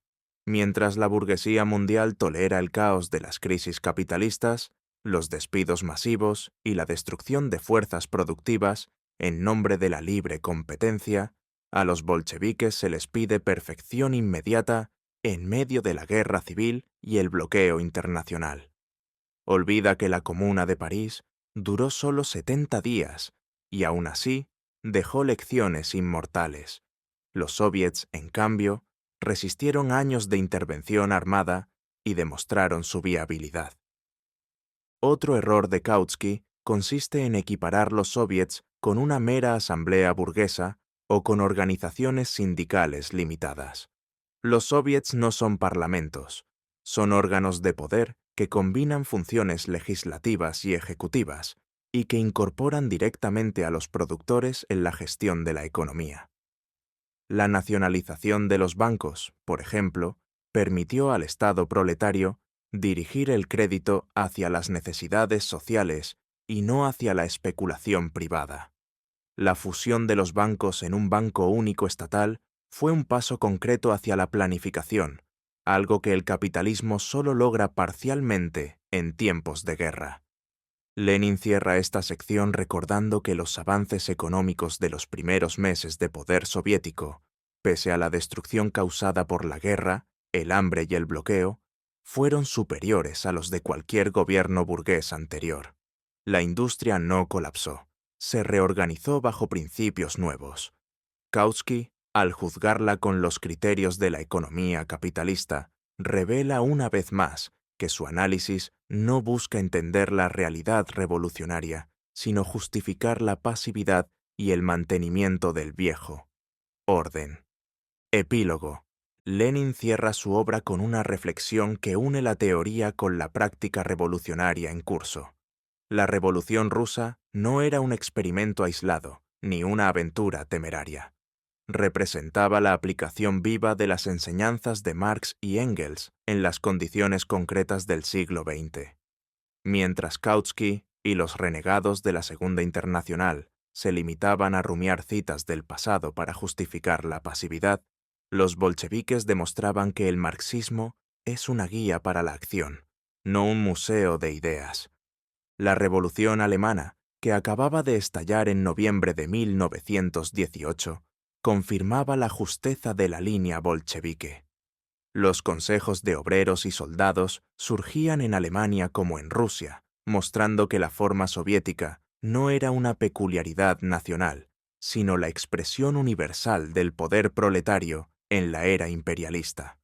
Mientras la burguesía mundial tolera el caos de las crisis capitalistas, los despidos masivos y la destrucción de fuerzas productivas en nombre de la libre competencia, a los bolcheviques se les pide perfección inmediata en medio de la guerra civil y el bloqueo internacional. Olvida que la Comuna de París duró solo 70 días y aún así dejó lecciones inmortales. Los soviets, en cambio, resistieron años de intervención armada y demostraron su viabilidad. Otro error de Kautsky consiste en equiparar los soviets con una mera asamblea burguesa o con organizaciones sindicales limitadas. Los soviets no son parlamentos, son órganos de poder que combinan funciones legislativas y ejecutivas y que incorporan directamente a los productores en la gestión de la economía. La nacionalización de los bancos, por ejemplo, permitió al Estado proletario dirigir el crédito hacia las necesidades sociales y no hacia la especulación privada. La fusión de los bancos en un banco único estatal fue un paso concreto hacia la planificación, algo que el capitalismo solo logra parcialmente en tiempos de guerra. Lenin cierra esta sección recordando que los avances económicos de los primeros meses de poder soviético, pese a la destrucción causada por la guerra, el hambre y el bloqueo, fueron superiores a los de cualquier gobierno burgués anterior. La industria no colapsó, se reorganizó bajo principios nuevos. Kautsky, al juzgarla con los criterios de la economía capitalista, revela una vez más que su análisis no busca entender la realidad revolucionaria, sino justificar la pasividad y el mantenimiento del viejo orden. Epílogo. Lenin cierra su obra con una reflexión que une la teoría con la práctica revolucionaria en curso. La Revolución rusa no era un experimento aislado, ni una aventura temeraria. Representaba la aplicación viva de las enseñanzas de Marx y Engels en las condiciones concretas del siglo XX. Mientras Kautsky y los renegados de la Segunda Internacional se limitaban a rumiar citas del pasado para justificar la pasividad, los bolcheviques demostraban que el marxismo es una guía para la acción, no un museo de ideas. La Revolución Alemana, que acababa de estallar en noviembre de 1918, confirmaba la justeza de la línea bolchevique. Los consejos de obreros y soldados surgían en Alemania como en Rusia, mostrando que la forma soviética no era una peculiaridad nacional, sino la expresión universal del poder proletario en la era imperialista.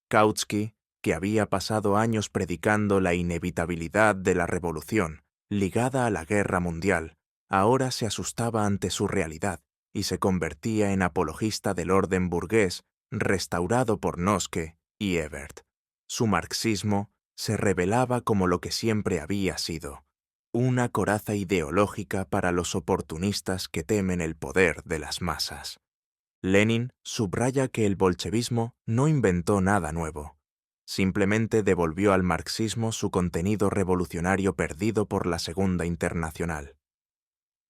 Kautsky, que había pasado años predicando la inevitabilidad de la revolución ligada a la guerra mundial, ahora se asustaba ante su realidad y se convertía en apologista del orden burgués restaurado por Noske y Ebert. Su marxismo se revelaba como lo que siempre había sido, una coraza ideológica para los oportunistas que temen el poder de las masas. Lenin subraya que el bolchevismo no inventó nada nuevo, simplemente devolvió al marxismo su contenido revolucionario perdido por la Segunda Internacional.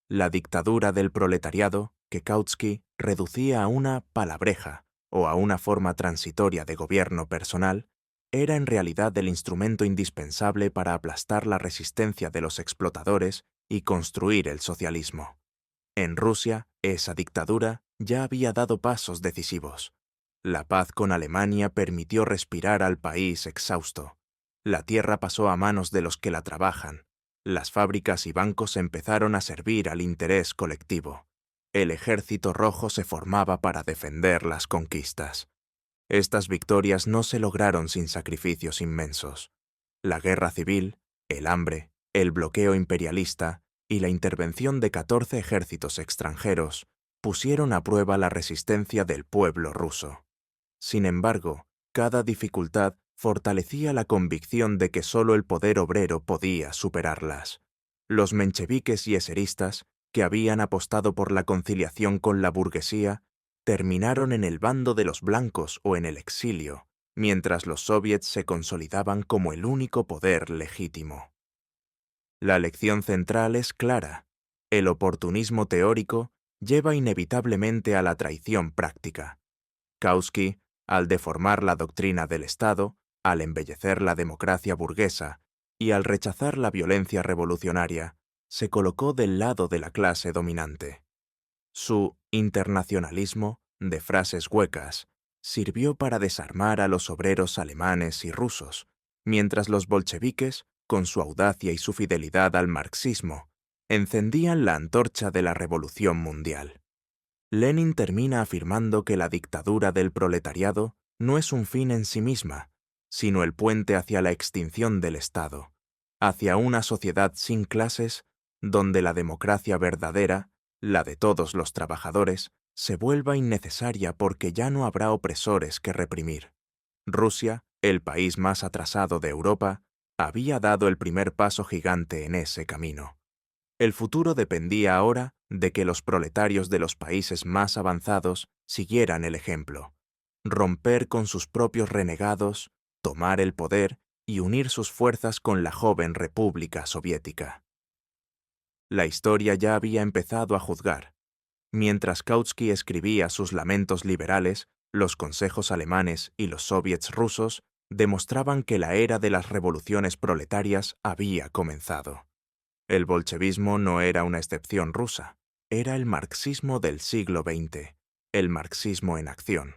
La dictadura del proletariado, que Kautsky reducía a una palabreja o a una forma transitoria de gobierno personal, era en realidad el instrumento indispensable para aplastar la resistencia de los explotadores y construir el socialismo. En Rusia, esa dictadura ya había dado pasos decisivos. La paz con Alemania permitió respirar al país exhausto. La tierra pasó a manos de los que la trabajan. Las fábricas y bancos empezaron a servir al interés colectivo. El ejército rojo se formaba para defender las conquistas. Estas victorias no se lograron sin sacrificios inmensos. La guerra civil, el hambre, el bloqueo imperialista y la intervención de 14 ejércitos extranjeros pusieron a prueba la resistencia del pueblo ruso. Sin embargo, cada dificultad fortalecía la convicción de que solo el poder obrero podía superarlas. Los mencheviques y eseristas, que habían apostado por la conciliación con la burguesía, terminaron en el bando de los blancos o en el exilio, mientras los soviets se consolidaban como el único poder legítimo. La lección central es clara. El oportunismo teórico lleva inevitablemente a la traición práctica. Kautsky Al deformar la doctrina del Estado, al embellecer la democracia burguesa y al rechazar la violencia revolucionaria, se colocó del lado de la clase dominante. Su internacionalismo, de frases huecas, sirvió para desarmar a los obreros alemanes y rusos, mientras los bolcheviques, con su audacia y su fidelidad al marxismo, encendían la antorcha de la revolución mundial. Lenin termina afirmando que la dictadura del proletariado no es un fin en sí misma, sino el puente hacia la extinción del Estado, hacia una sociedad sin clases donde la democracia verdadera, la de todos los trabajadores, se vuelva innecesaria porque ya no habrá opresores que reprimir. Rusia, el país más atrasado de Europa, había dado el primer paso gigante en ese camino. El futuro dependía ahora de que los proletarios de los países más avanzados siguieran el ejemplo, romper con sus propios renegados, tomar el poder y unir sus fuerzas con la joven República Soviética. La historia ya había empezado a juzgar. Mientras Kautsky escribía sus lamentos liberales, los consejos alemanes y los soviets rusos demostraban que la era de las revoluciones proletarias había comenzado. El bolchevismo no era una excepción rusa, era el marxismo del siglo XX, el marxismo en acción.